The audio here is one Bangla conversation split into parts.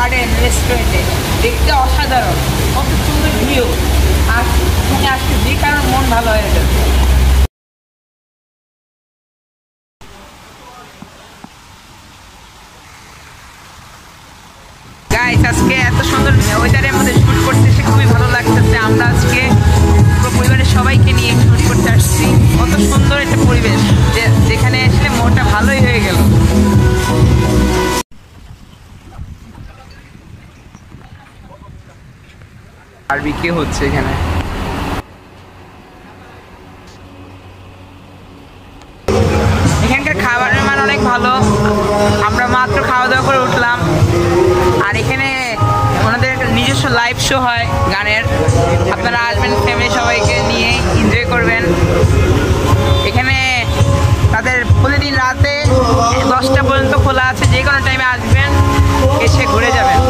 গার্ডেন রেস্টুরেন্টে, দেখতে অসাধারণ, কত সুন্দর ভিউ। আর এখানে আসলে যে কারণ মন ভালো হয়ে যাবে। গাইস, আজকে এত সুন্দর ওয়েদারের মধ্যে শুট করতে এসে খুবই ভালো লাগতেছে। আমরা আজকে পুরো পরিবারের সবাইকে নিয়ে শুট করতে আসছি। কত সুন্দর একটা পরিবেশ, যেখানে আসলে মনটা ভালোই হয়ে গেল। বারবিকিউ হচ্ছে এখানে। এখানকার খাবারের মান অনেক ভালো। আমরা মাত্র খাওয়া দাওয়া করে উঠলাম। আর এখানে ওনাদের নিজস্ব লাইভ শো হয় গানের। আপনারা আসবেন, ফ্যামিলি সবাইকে নিয়ে এনজয় করবেন। এখানে তাদের প্রতিদিন রাতে 10টা পর্যন্ত খোলা আছে, যে কোনো টাইমে আসবেন, এসে ঘুরে যাবেন।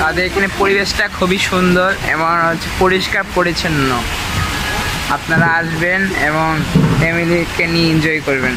তাদের এখানে পরিবেশটা খুবই সুন্দর এবং হচ্ছে পরিষ্কার পরিচ্ছন্ন। আপনারা আসবেন এবং ফ্যামিলিকে নিয়ে এনজয় করবেন।